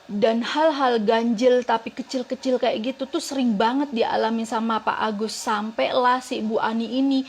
Dan hal-hal ganjil tapi kecil-kecil kayak gitu tuh sering banget dialami sama Pak Agus. Sampailah si Bu Ani ini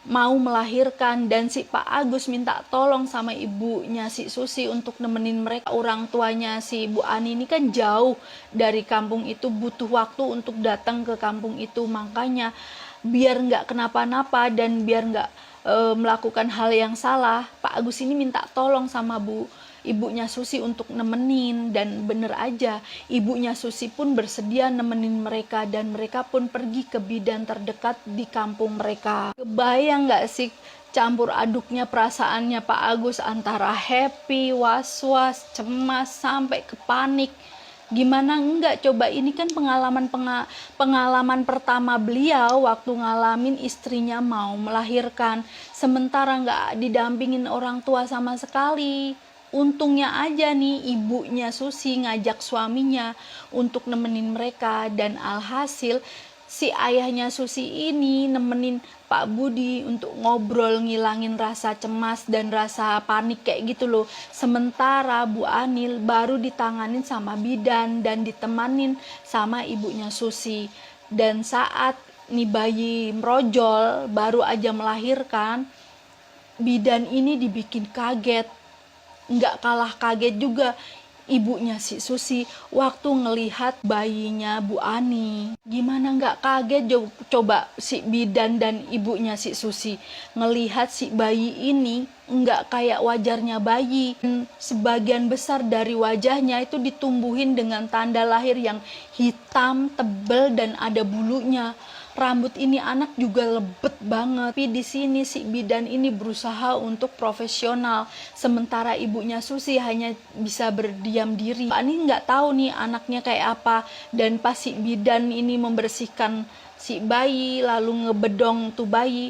mau melahirkan dan si Pak Agus minta tolong sama ibunya si Susi untuk nemenin mereka. Orang tuanya si Bu Ani ini kan jauh dari kampung itu, butuh waktu untuk datang ke kampung itu. Makanya biar nggak kenapa-napa dan biar nggak melakukan hal yang salah, Pak Agus ini minta tolong sama ibunya Susi untuk nemenin. Dan bener aja, ibunya Susi pun bersedia nemenin mereka dan mereka pun pergi ke bidan terdekat di kampung mereka. Kebayang nggak sih campur aduknya perasaannya Pak Agus antara happy, was-was, cemas, sampai ke panik. Gimana enggak coba, ini kan pengalaman pertama beliau waktu ngalamin istrinya mau melahirkan, sementara enggak didampingin orang tua sama sekali. Untungnya aja nih ibunya Susi ngajak suaminya untuk nemenin mereka, dan alhasil si ayahnya Susi ini nemenin Pak Budi untuk ngobrol, ngilangin rasa cemas dan rasa panik kayak gitu loh. Sementara Bu Anil baru ditanganin sama bidan dan ditemanin sama ibunya Susi. Dan saat nih bayi merojol baru aja melahirkan, bidan ini dibikin kaget. Nggak kalah kaget juga ibunya si Susi waktu ngelihat bayinya Bu Ani. Gimana nggak kaget coba si bidan dan ibunya si Susi ngelihat si bayi ini nggak kayak wajarnya bayi. Sebagian besar dari wajahnya itu ditumbuhin dengan tanda lahir yang hitam, tebel, dan ada bulunya. Rambut ini anak juga lebet banget. Tapi di sini si bidan ini berusaha untuk profesional, sementara ibunya Susi hanya bisa berdiam diri. Ini nggak tahu nih anaknya kayak apa. Dan pas si bidan ini membersihkan si bayi lalu ngebedong tuh bayi,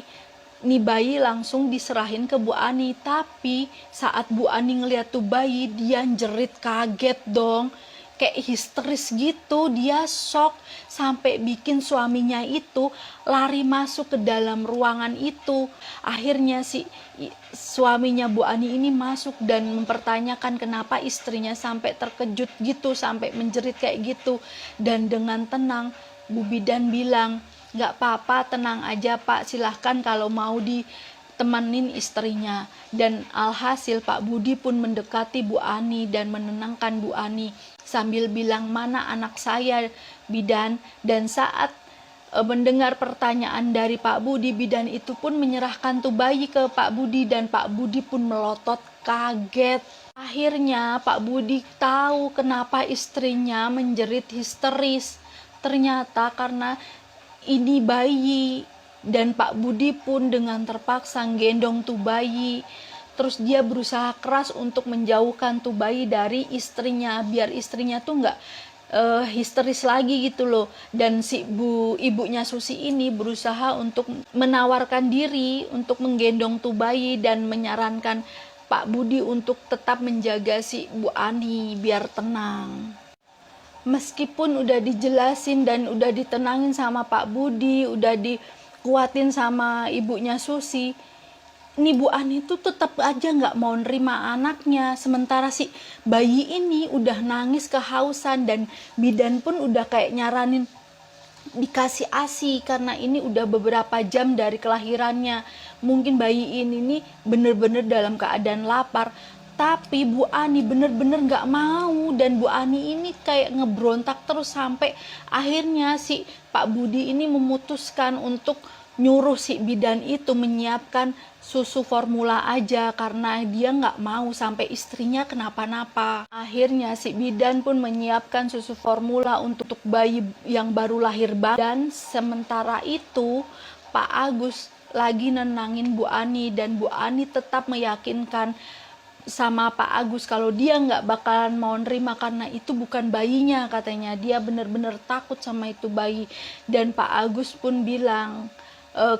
nih bayi langsung diserahin ke Bu Ani. Tapi saat Bu Ani ngeliat tuh bayi, dia jerit kaget dong, kayak histeris gitu. Dia shock sampai bikin suaminya itu lari masuk ke dalam ruangan itu. Akhirnya si suaminya Bu Ani ini masuk dan mempertanyakan kenapa istrinya sampai terkejut gitu, sampai menjerit kayak gitu. Dan dengan tenang Bu Bidan bilang, nggak apa-apa, tenang aja Pak, silahkan kalau mau ditemenin istrinya. Dan alhasil Pak Budi pun mendekati Bu Ani dan menenangkan Bu Ani sambil bilang, mana anak saya bidan. Dan saat mendengar pertanyaan dari Pak Budi, bidan itu pun menyerahkan tuh bayi ke Pak Budi dan Pak Budi pun melotot kaget. Akhirnya Pak Budi tahu kenapa istrinya menjerit histeris. Ternyata karena ini bayi, dan Pak Budi pun dengan terpaksa gendong tuh bayi. Terus dia berusaha keras untuk menjauhkan tuh bayi dari istrinya biar istrinya tuh nggak histeris lagi gitu loh. Dan si ibunya Susi ini berusaha untuk menawarkan diri untuk menggendong tuh bayi dan menyarankan Pak Budi untuk tetap menjaga si Bu Ani biar tenang. Meskipun udah dijelasin dan udah ditenangin sama Pak Budi, udah dikuatin sama ibunya Susi, nih Bu Ani tuh tetap aja nggak mau nerima anaknya. Sementara si bayi ini udah nangis kehausan dan bidan pun udah kayak nyaranin dikasih ASI karena ini udah beberapa jam dari kelahirannya. Mungkin bayi ini nih bener-bener dalam keadaan lapar. Tapi Bu Ani bener-bener gak mau, dan Bu Ani ini kayak ngebrontak terus sampai akhirnya si Pak Budi ini memutuskan untuk nyuruh si bidan itu menyiapkan susu formula aja karena dia gak mau sampai istrinya kenapa-napa. Akhirnya si bidan pun menyiapkan susu formula untuk bayi yang baru lahir. Dan sementara itu Pak Agus lagi nenangin Bu Ani, dan Bu Ani tetap meyakinkan sama Pak Agus kalau dia nggak bakalan mau nerima karena itu bukan bayinya. Katanya dia bener-bener takut sama itu bayi. Dan Pak Agus pun bilang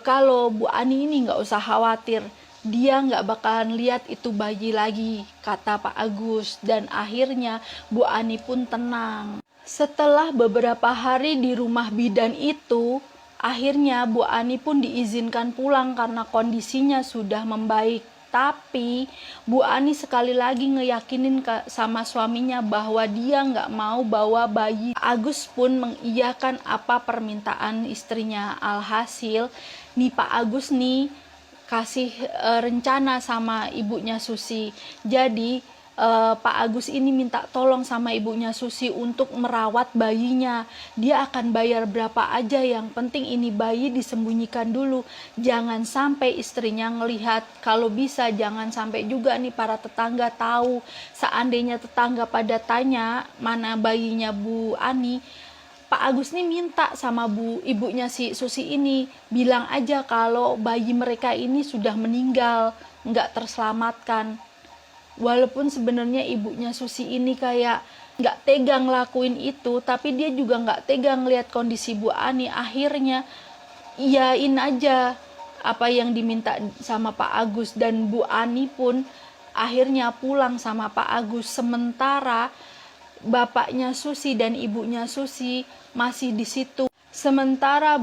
kalau Bu Ani ini nggak usah khawatir, dia nggak bakalan lihat itu bayi lagi, kata Pak Agus. Dan akhirnya Bu Ani pun tenang. Setelah beberapa hari di rumah bidan itu, akhirnya Bu Ani pun diizinkan pulang karena kondisinya sudah membaik. Tapi Bu Ani sekali lagi ngeyakinin sama suaminya bahwa dia nggak mau bawa bayi. Agus pun mengiyakan apa permintaan istrinya. Alhasil nih Pak Agus nih kasih rencana sama ibunya Susi. Jadi Pak Agus ini minta tolong sama ibunya Susi untuk merawat bayinya. Dia akan bayar berapa aja, yang penting ini bayi disembunyikan dulu. Jangan sampai istrinya ngelihat, kalau bisa jangan sampai juga nih para tetangga tahu. Seandainya tetangga pada tanya mana bayinya Bu Ani, Pak Agus nih minta sama ibunya si Susi ini, bilang aja kalau bayi mereka ini sudah meninggal, nggak terselamatkan. Walaupun sebenarnya ibunya Susi ini kayak nggak tega ngelakuin itu, tapi dia juga nggak tega ngelihat kondisi Bu Ani. Akhirnya iyain aja apa yang diminta sama Pak Agus, dan Bu Ani pun akhirnya pulang sama Pak Agus. Sementara bapaknya Susi dan ibunya Susi masih di situ. Sementara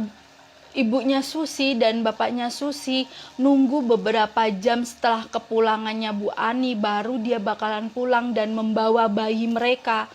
ibunya Susi dan bapaknya Susi nunggu beberapa jam setelah kepulangannya Bu Ani, baru dia bakalan pulang dan membawa bayi mereka.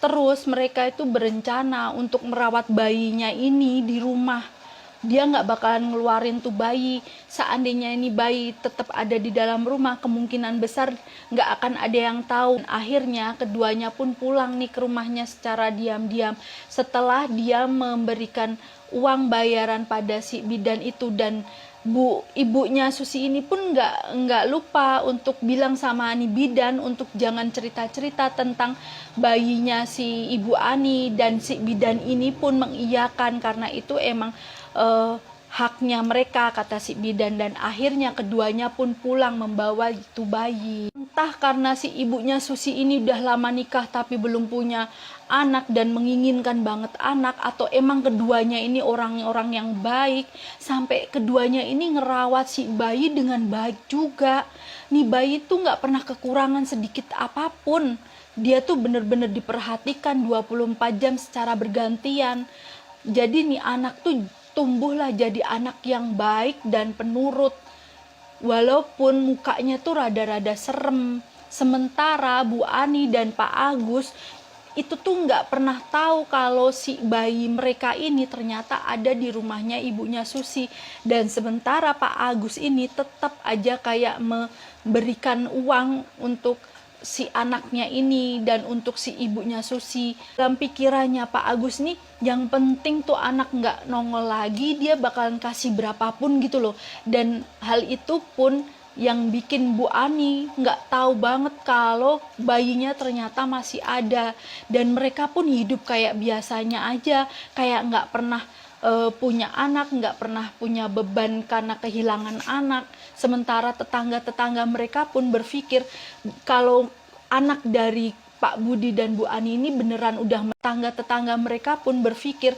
Terus mereka itu berencana untuk merawat bayinya ini di rumah. Dia nggak bakalan ngeluarin tuh bayi. Seandainya ini bayi tetap ada di dalam rumah, kemungkinan besar nggak akan ada yang tahu. Akhirnya keduanya pun pulang nih ke rumahnya secara diam-diam. Setelah dia memberikan uang bayaran pada si bidan itu, dan ibunya Susi ini pun nggak lupa untuk bilang sama nih bidan untuk jangan cerita-cerita tentang bayinya si Ibu Ani, dan si bidan ini pun mengiyakan karena itu emang haknya mereka, kata si bidan. Dan akhirnya keduanya pun pulang membawa itu bayi. Entah karena si ibunya Susi ini udah lama nikah tapi belum punya anak dan menginginkan banget anak, atau emang keduanya ini orang-orang yang baik sampai keduanya ini ngerawat si bayi dengan baik juga. Nih bayi tuh nggak pernah kekurangan sedikit apapun. Dia tuh bener-bener diperhatikan 24 jam secara bergantian. Jadi nih anak tuh tumbuhlah jadi anak yang baik dan penurut, walaupun mukanya tuh rada-rada serem. Sementara Bu Ani dan Pak Agus itu tuh nggak pernah tahu kalau si bayi mereka ini ternyata ada di rumahnya ibunya Susi. Dan sementara Pak Agus ini tetap aja kayak memberikan uang untuk si anaknya ini dan untuk si ibunya Susi. Dalam pikirannya Pak Agus nih, yang penting tuh anak nggak nongol lagi, dia bakalan kasih berapapun gitu loh. Dan hal itu pun yang bikin Bu Ani nggak tahu banget kalau bayinya ternyata masih ada. Dan mereka pun hidup kayak biasanya aja, kayak nggak pernah punya anak, nggak pernah punya beban karena kehilangan anak. Sementara tetangga-tetangga mereka pun berpikir kalau anak dari Pak Budi dan Bu Ani ini beneran udah, tetangga-tetangga mereka pun berpikir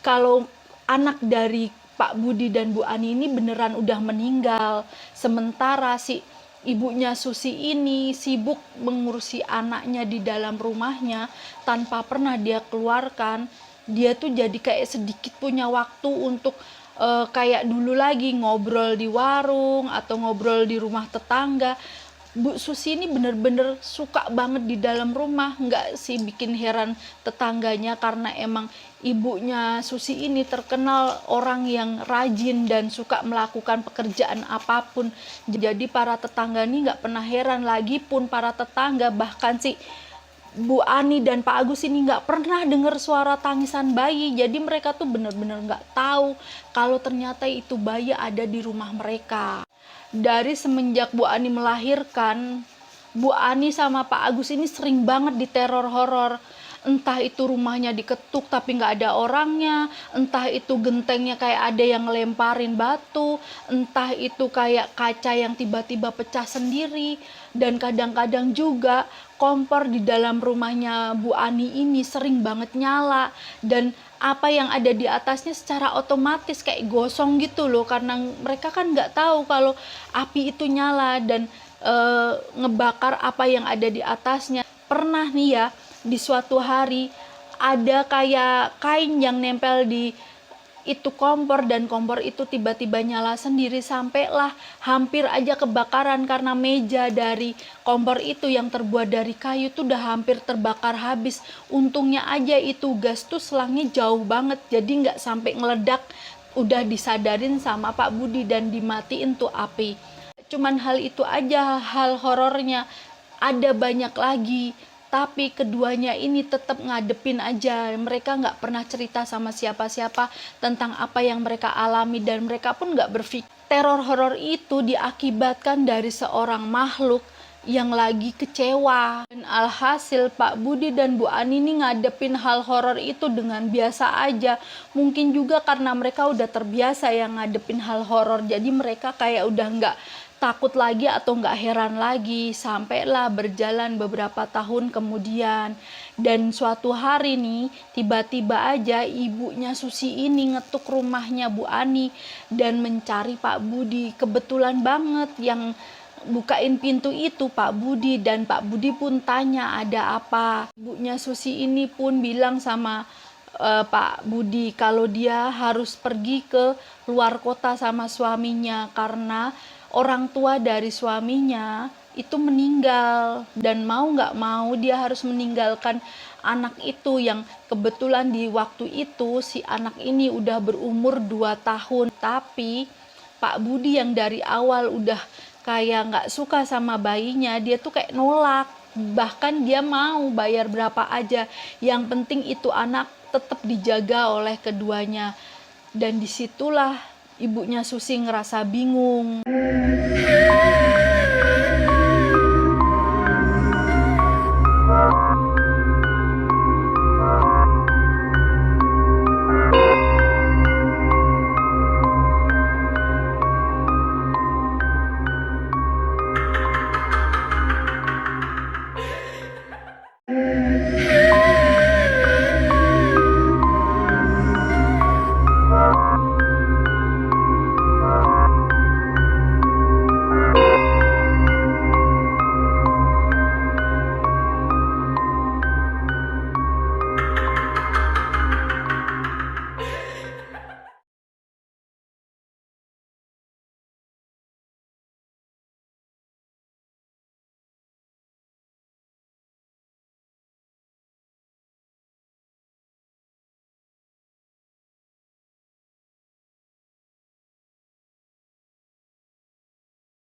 kalau anak dari Pak Budi dan Bu Ani ini beneran udah meninggal. Sementara si ibunya Susi ini sibuk mengurusi anaknya di dalam rumahnya tanpa pernah dia keluarkan. Dia tuh jadi kayak sedikit punya waktu untuk kayak dulu lagi ngobrol di warung atau ngobrol di rumah tetangga. Bu Susi ini bener-bener suka banget di dalam rumah. Nggak sih bikin heran tetangganya, karena emang ibunya Susi ini terkenal orang yang rajin dan suka melakukan pekerjaan apapun. Jadi para tetangga ini nggak pernah heran. Lagi pun para tetangga, bahkan si Bu Ani dan Pak Agus ini nggak pernah dengar suara tangisan bayi. Jadi mereka tuh bener-bener nggak tahu kalau ternyata itu bayi ada di rumah mereka. Dari semenjak Bu Ani melahirkan, Bu Ani sama Pak Agus ini sering banget diteror horor. Entah itu rumahnya diketuk tapi nggak ada orangnya, entah itu gentengnya kayak ada yang ngelemparin batu, entah itu kayak kaca yang tiba-tiba pecah sendiri. Dan kadang-kadang juga kompor di dalam rumahnya Bu Ani ini sering banget nyala, dan apa yang ada di atasnya secara otomatis kayak gosong gitu loh, karena mereka kan nggak tahu kalau api itu nyala dan ngebakar apa yang ada di atasnya. Pernah nih ya, di suatu hari ada kayak kain yang nempel di itu kompor, dan kompor itu tiba-tiba nyala sendiri, sampailah hampir aja kebakaran karena meja dari kompor itu yang terbuat dari kayu tuh udah hampir terbakar habis. Untungnya aja itu gas tuh selangnya jauh banget, jadi nggak sampai ngeledak, udah disadarin sama Pak Budi dan dimatiin tuh api. Cuman hal itu aja hal horornya, ada banyak lagi. Tapi keduanya ini tetap ngadepin aja. Mereka nggak pernah cerita sama siapa-siapa tentang apa yang mereka alami, dan mereka pun nggak berpikir teror horor itu diakibatkan dari seorang makhluk yang lagi kecewa. Dan alhasil Pak Budi dan Bu Ani ini ngadepin hal horor itu dengan biasa aja. Mungkin juga karena mereka udah terbiasa yang ngadepin hal horor, jadi mereka kayak udah nggak takut lagi atau nggak heran lagi. Sampailah berjalan beberapa tahun kemudian, dan suatu hari nih tiba-tiba aja ibunya Susi ini ngetuk rumahnya Bu Ani dan mencari Pak Budi. Kebetulan banget yang bukain pintu itu Pak Budi, dan Pak Budi pun tanya ada apa. Ibunya Susi ini pun bilang sama Pak Budi kalau dia harus pergi ke luar kota sama suaminya karena orang tua dari suaminya itu meninggal, dan mau nggak mau dia harus meninggalkan anak itu yang kebetulan di waktu itu si anak ini udah berumur 2 tahun. Tapi Pak Budi yang dari awal udah kayak nggak suka sama bayinya, dia tuh kayak nolak, bahkan dia mau bayar berapa aja, yang penting itu anak tetap dijaga oleh keduanya. Dan disitulah ibunya Susi ngerasa bingung.